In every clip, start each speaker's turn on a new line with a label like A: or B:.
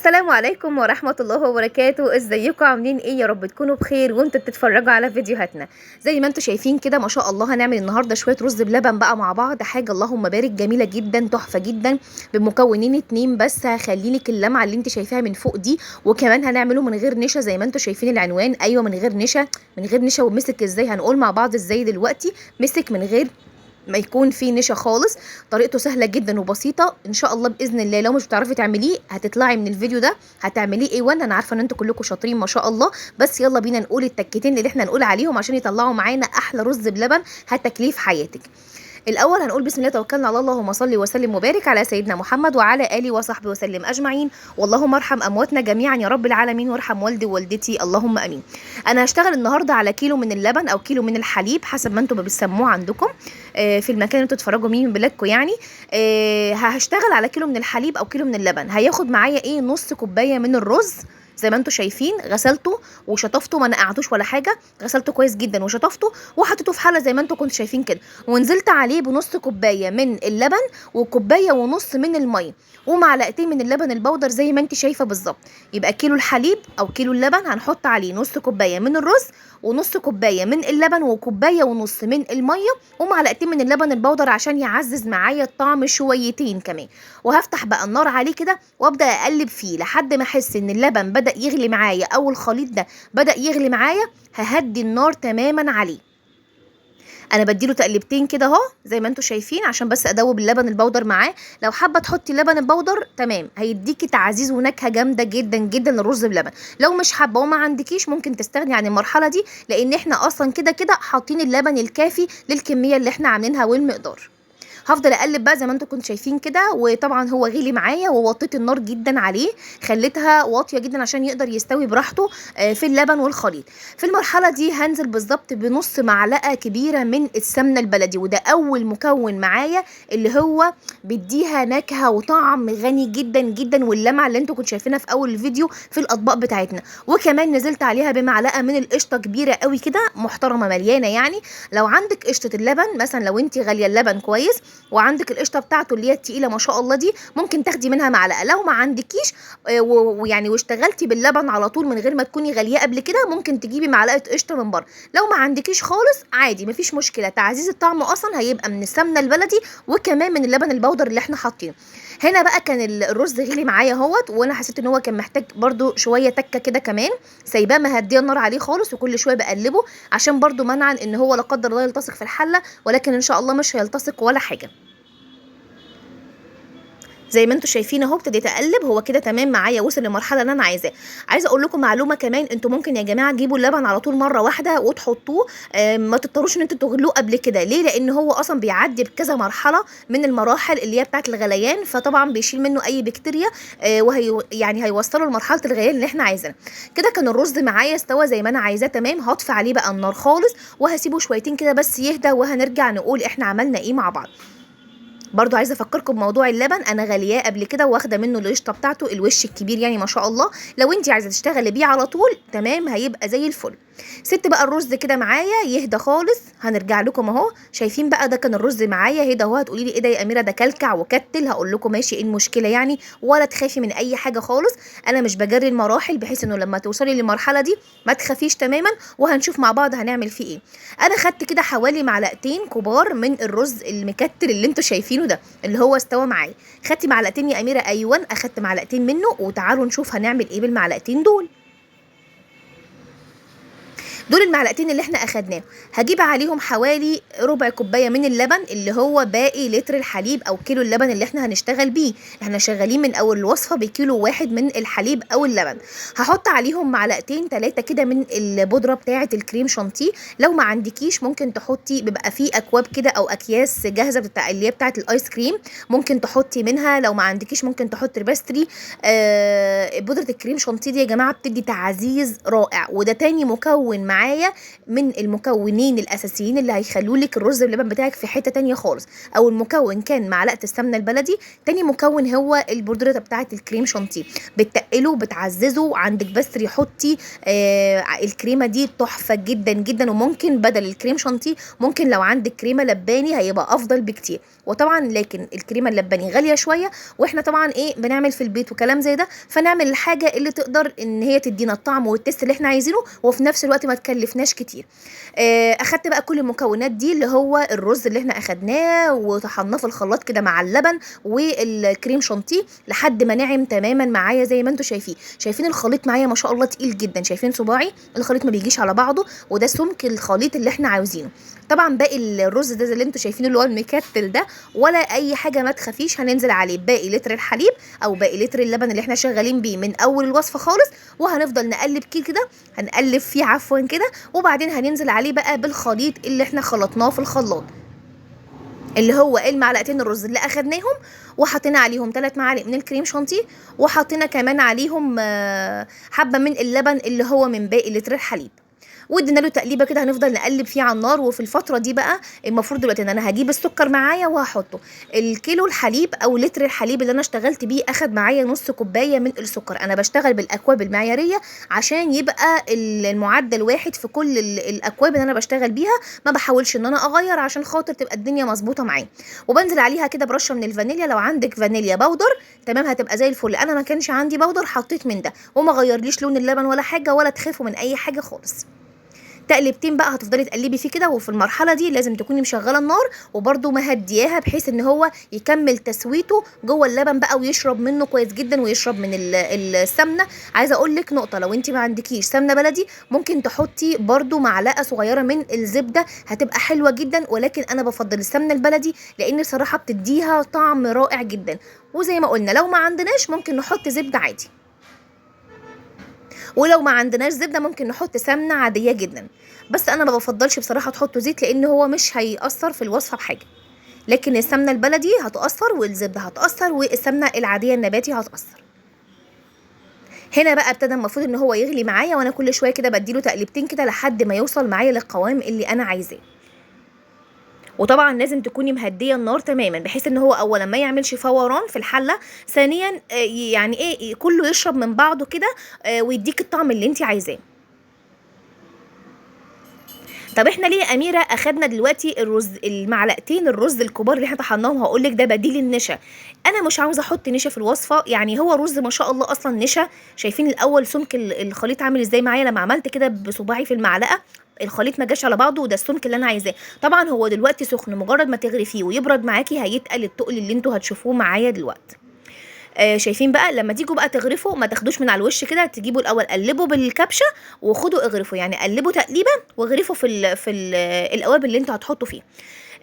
A: السلام عليكم ورحمة الله وبركاته. ازيكم عاملين ايه؟ يا رب تكونوا بخير وانتوا بتتفرجوا على فيديوهاتنا. زي ما انتوا شايفين كده ما شاء الله هنعمل النهارده شوية رز بلبن بقى مع بعض، حاجة اللهم بارك جميلة جدا تحفة جدا بمكونين اتنين بس. هخليلك اللمعة اللي انت شايفاها من فوق دي، وكمان هنعمله من غير نشا زي ما انتوا شايفين العنوان. ايوه من غير نشا. من غير نشا ومسك ازاي؟ هنقول مع بعض ازاي دلوقتي. مسك من غير ما يكون فيه نشا خالص. طريقته سهله جدا وبسيطه ان شاء الله باذن الله. لو مش بتعرفي تعمليه هتطلعي من الفيديو ده هتعمليه ايه، وانا انا عارفه ان انتوا كلكم شاطرين ما شاء الله. بس يلا بينا نقول التكتين اللي احنا نقول عليهم عشان يطلعوا معانا احلى رز بلبن هتكليف حياتك. الاول هنقول بسم الله توكلنا على الله، اللهم صل وسلم وبارك على سيدنا محمد وعلى اله وصحبه وسلم اجمعين. واللهم ارحم امواتنا جميعا يا رب العالمين، وارحم والدي ووالدتي اللهم امين. انا هشتغل النهارده على كيلو من اللبن او كيلو من الحليب حسب ما انتم بتسموه عندكم في المكان اللي انتوا تتفرجوا مين من بلادكم يعني. هشتغل على كيلو من الحليب او كيلو من اللبن. هياخد معايا ايه؟ نص كوبايه من الرز زي ما انتوا شايفين. غسلته وشطفته، ما نقعتوش ولا حاجه، غسلته كويس جدا وشطفته وحطيته في حله زي ما انتوا كنتوا شايفين كده، ونزلت عليه بنص كوبايه من اللبن وكوبايه ونص من الميه ومعلقتين من اللبن البودر زي ما انت شايفه بالظبط. يبقى كيلو الحليب او كيلو اللبن هنحط عليه نص كوبايه من الرز ونص كوبايه من اللبن وكوبايه ونص من الميه ومعلقتين من اللبن البودر عشان يعزز معايا الطعم شويتين كمان. وهفتح بقى النار عليه كده وابدا اقلب فيه لحد ما احس ان اللبن بدا يغلي معايا او الخليط ده بدا يغلي معايا. ههدي النار تماما عليه. انا بديله تقلبتين كده اهو زي ما انتوا شايفين عشان بس ادوب اللبن البودر معاه. لو حابه تحطي لبن البودر تمام، هيديكي تعزيز ونكهه جامده جدا جدا للرز بلبن. لو مش حابه وما عندكيش ممكن تستغني عن المرحله دي، لان احنا اصلا كده كده حاطين اللبن الكافي للكميه اللي احنا عاملينها والمقدار. هفضل اقلب بقى زي ما انتوا كنتوا شايفين كده. وطبعا هو غلي معايا ووطيت النار جدا عليه، خليتها واطيه جدا عشان يقدر يستوي براحته في اللبن والخليط. في المرحله دي هنزل بالظبط بنص معلقه كبيره من السمنه البلدي، وده اول مكون معايا اللي هو بيديها نكهه وطعم غني جدا جدا، واللمعه اللي انتوا كنتوا شايفينها في اول الفيديو في الاطباق بتاعتنا. وكمان نزلت عليها بمعلقه من القشطه كبيره قوي كده محترمه مليانه يعني. لو عندك قشطه اللبن مثلا، لو انت غاليه اللبن كويس وعندك القشطه بتاعته اللي هي التقيله ما شاء الله دي، ممكن تاخدي منها معلقه. لو ما عندكيش ويعني واشتغلتي باللبن على طول من غير ما تكوني غاليه قبل كده، ممكن تجيبي معلقه قشطه من بره. لو ما عندكيش خالص عادي مفيش مشكله، تعزيز الطعم اصلا هيبقى من السمنه البلدي وكمان من اللبن البودر اللي احنا حاطينه. هنا بقى كان الرز غلي معايا اهوت، وانا حسيت ان هو كان محتاج برده شويه تكه كده كمان. سايباه مهديه النار عليه خالص وكل شويه بقلبه عشان برده منعا ان هو لا قدر الله يلتصق في الحله، ولكن ان شاء الله مش هيلتصق ولا حاجه. زي ما انتوا شايفين اهو ابتديت اقلب. هو كده تمام معايا، وصل للمرحله اللي انا عايزاه. عايزه اقول لكم معلومه كمان، انتوا ممكن يا جماعه تجيبوا اللبن على طول مره واحده وتحطوه، ما تضطروش ان انتوا تغلوه قبل كده. ليه؟ لان هو اصلا بيعدي بكذا مرحله من المراحل اللي هي بتاعه الغليان، فطبعا بيشيل منه اي بكتيريا وهي يعني هيوصله لمرحله الغليان اللي احنا عايزينها. كده كان الرز معايا استوى زي ما انا عايزاه تمام. هطفي عليه بقى النار خالص وهسيبه شويتين كده بس يهدى، وهنرجع نقول احنا عملنا ايه مع بعض. برضو عايزه افكركم بموضوع اللبن، انا غلياه قبل كده واخده منه القشطه بتاعته الوش الكبير يعني ما شاء الله. لو انت عايزه تشتغلي بيه على طول تمام هيبقى زي الفل. سبت بقى الرز كده معايا يهدى خالص. هنرجع لكم اهو. شايفين بقى ده كان الرز معايا هدى اهو. هتقولي لي ايه ده يا اميره ده كلكع وكتل؟ هقول لكم ماشي، ايه المشكله يعني؟ ولا تخافي من اي حاجه خالص. انا مش بجري المراحل بحيث انه لما توصلي للمرحله دي ما تخافيش تماما، وهنشوف مع بعض هنعمل فيه ايه. انا خدت كده حوالي معلقتين كبار من الرز المكتل اللي انتوا شايفينه ده اللي هو استوى معايا. خدتي معلقتين يا اميره؟ ايوه اخدت معلقتين منه، وتعالوا نشوف هنعمل ايه بالمعلقتين دول. دول المعلقتين اللي احنا اخدناهم. هجيب عليهم حوالي ربع كوبايه من اللبن اللي هو باقي لتر الحليب او كيلو اللبن اللي احنا هنشتغل بيه. احنا شغالين من اول الوصفه بكيلو واحد من الحليب او اللبن. هحط عليهم معلقتين 3 كده من البودره بتاعه الكريم شانتيه. لو ما عندكيش ممكن تحطي، بيبقى فيه اكواب كده او اكياس جاهزه بتاع اللي هي بتاعه الايس كريم، ممكن تحطي منها. لو ما عندكيش ممكن تحطي باستري. بودره الكريم شانتيه دي يا جماعه بتدي تعزيز رائع. وده تاني مكون معايا معايا من المكونين الاساسيين اللي هيخلوا لك الرز بلبن بتاعك في حته تانية خالص. اول مكون كان معلقه السمنه البلدي، تاني مكون هو البودره بتاعه الكريم شانتيه، بتقله بتعززه عندك، بس حطي الكريمه دي تحفه جدا جدا. وممكن بدل الكريم شانتيه ممكن لو عندك كريمه لباني هيبقى افضل بكتير. وطبعا لكن الكريمه اللباني غاليه شويه، واحنا طبعا بنعمل في البيت وكلام زي ده، فنعمل الحاجه اللي تقدر ان هي تدينا الطعم والتست اللي احنا عايزينه وفي نفس الوقت ما تكلفناش كتير. اخدت بقى كل المكونات دي اللي هو الرز اللي احنا اخدناه وطحناه في الخلاط كده مع اللبن والكريم شانتيه لحد ما نعم تماما معايا زي ما انتم شايفين الخليط معايا ما شاء الله تقيل جدا. شايفين صباعي الخليط ما بيجيش على بعضه، وده سمك الخليط اللي احنا عاوزينه. طبعا باقي الرز ده زي اللي انتم شايفينه اللي هو المكتل ده ولا اي حاجه، ما تخافيش، هننزل عليه باقي لتر الحليب او باقي لتر اللبن اللي احنا شغالين بيه من اول الوصفه خالص، وهنفضل نقلب كده، هنقلب فيه عفوا كده، وبعدين هننزل عليه بقى بالخليط اللي احنا خلطناه في الخلاط اللي هو المعلقتين الرز اللي اخدناهم، وحطينا عليهم 3 معالق من الكريم شانتيه، وحطينا كمان عليهم حبه من اللبن اللي هو من باقي لتر الحليب، وادينا له تقليبه كده. هنفضل نقلب فيه على النار. وفي الفتره دي بقى المفروض دلوقتي ان انا هجيب السكر معايا وهحطه. الكيلو الحليب او لتر الحليب اللي انا اشتغلت بيه اخد معايا نص كوبايه من السكر. انا بشتغل بالاكواب المعياريه عشان يبقى المعدل واحد في كل الاكواب اللي انا بشتغل بيها، ما بحاولش ان انا اغير عشان خاطر تبقى الدنيا مظبوطه معايا. وبنزل عليها كده برشه من الفانيليا، لو عندك فانيليا بودر تمام هتبقى زي الفل. انا ما كانش عندي بودر حطيت من ده، وما غيرليش لون اللبن ولا حاجه، ولا تخافوا من اي حاجه خالص. تقلبتين بقى هتفضلي تقلبي فيه كده، وفي المرحله دي لازم تكوني مشغله النار وبرده مهدياها بحيث ان هو يكمل تسويته جوه اللبن بقى ويشرب منه كويس جدا ويشرب من السمنه. عايزه اقول لك نقطه، لو انت ما عندكيش سمنه بلدي ممكن تحطي برده معلقه صغيره من الزبده، هتبقى حلوه جدا، ولكن انا بفضل السمنه البلدي لان بصراحه بتديها طعم رائع جدا. وزي ما قلنا لو ما عندناش ممكن نحط زبده عادي، ولو ما عندناش زبده ممكن نحط سمنه عاديه جدا. بس انا ما بفضلش بصراحه تحطوا زيت لان هو مش هيأثر في الوصفه بحاجه، لكن السمنه البلدي هتأثر والزبده هتأثر والسمنه العاديه النباتي هتأثر. هنا بقى ابتدى المفروض ان هو يغلي معايا، وانا كل شويه كده بديله تقليبتين كده لحد ما يوصل معايا للقوام اللي انا عايزاه. وطبعا لازم تكوني مهديه النار تماما بحيث ان هو اولا ما يعملش فوران في الحله، ثانيا يعني كله يشرب من بعضه كده ويديك الطعم اللي انت عايزاه. طب احنا ليه يا اميره اخدنا دلوقتي المعلقتين الرز الكبار اللي احنا طحناهم؟ هقول لك ده بديل النشا. انا مش عاوزه احط نشا في الوصفه، يعني هو رز ما شاء الله اصلا نشا. شايفين الاول سمك الخليط عامل ازاي معايا لما عملت كده بصباعي في المعلقه؟ الخليط ما جاش على بعضه، وده السمك اللي انا عايزاه. طبعا هو دلوقتي سخن، مجرد ما تغرفيه ويبرد معاكي هيتقل التقل اللي انتوا هتشوفوه معايا دلوقتي. شايفين بقى لما تيجوا بقى تغرفوا ما تاخدوش من على الوش كده، تجيبوا الاول قلبوا بالكبشه وخدوا اغرفوا، يعني قلبوا تقليبه واغرفوا في القواب اللي انتوا هتحطوا فيه.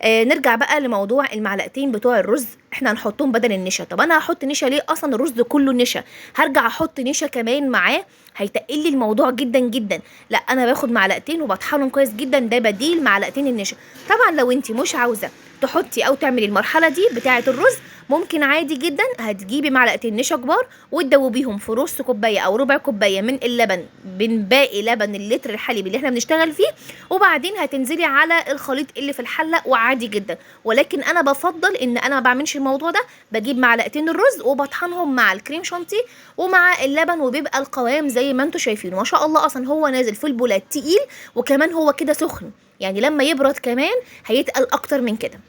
A: نرجع بقى لموضوع المعلقتين بتوع الرز، احنا هنحطهم بدل النشا. طب انا هحط نشا ليه؟ اصلا الرز كله نشا، هرجع احط نشا كمان معاه هيتقل لي الموضوع جدا جدا. لا انا باخد معلقتين وبطحنهم كويس جدا، ده بديل معلقتين النشا. طبعا لو انت مش عاوزه تحطي او تعملي المرحله دي بتاعه الرز، ممكن عادي جدا هتجيبي معلقتين نشا كبار وتدوبيهم في نص كوبايه او ربع كوبايه من اللبن، من باقي لبن اللتر الحليب اللي احنا بنشتغل فيه، وبعدين هتنزلي على الخليط اللي في الحله وعادي جدا. ولكن انا بفضل ان انا ما بعملش الموضوع ده، بجيب معلقتين الرز وبطحنهم مع الكريم شانتيه ومع اللبن، وبيبقى القوام زي ما انتم شايفينه ما شاء الله. اصلا هو نازل في البولات تقيل، وكمان هو كده سخن، يعني لما يبرد كمان هيتقل اكتر من كده.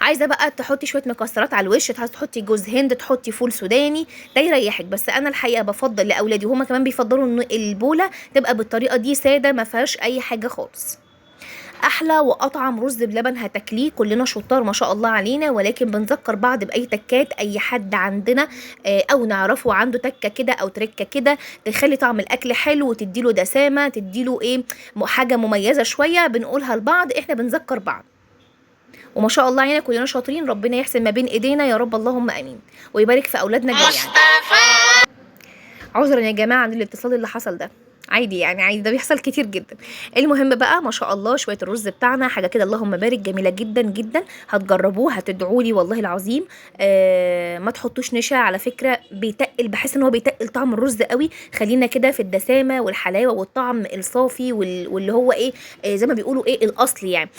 A: عايزه بقى تحطي شويه مكسرات على الوش، تحطي جوز هند، تحطي فول سوداني، ده يريحك. بس انا الحقيقه بفضل لاولادي وهما كمان بيفضلوا ان البوله تبقى بالطريقه دي ساده ما فيهاش اي حاجه خالص. احلى واطعم رز بلبن هتاكليه، كلنا شطار ما شاء الله علينا، ولكن بنذكر بعض باي تكات. اي حد عندنا او نعرفه عنده تكه كده او تركه كده تخلي طعم الاكل حلو وتديله دسامه، تديله حاجه مميزه شويه، بنقولها لبعض، احنا بنذكر بعض. وما شاء الله علينا كلنا شاطرين، ربنا يحسن ما بين ايدينا يا رب، اللهم امين، ويبارك في اولادنا جميعا. عذرا يا جماعه عن الاتصال اللي حصل ده. عادي يعني، عادي، ده بيحصل كتير جدا. المهم بقى ما شاء الله شويه الرز بتاعنا حاجه كده اللهم بارك جميله جدا جدا. هتجربوه هتدعوا لي والله العظيم. ما تحطوش نشا على فكره، بيتقل، بحس ان هو بيتقل طعم الرز قوي. خلينا كده في الدسامه والحلاوه والطعم الصافي واللي هو ايه، زي ما بيقولوا ايه الاصلي يعني.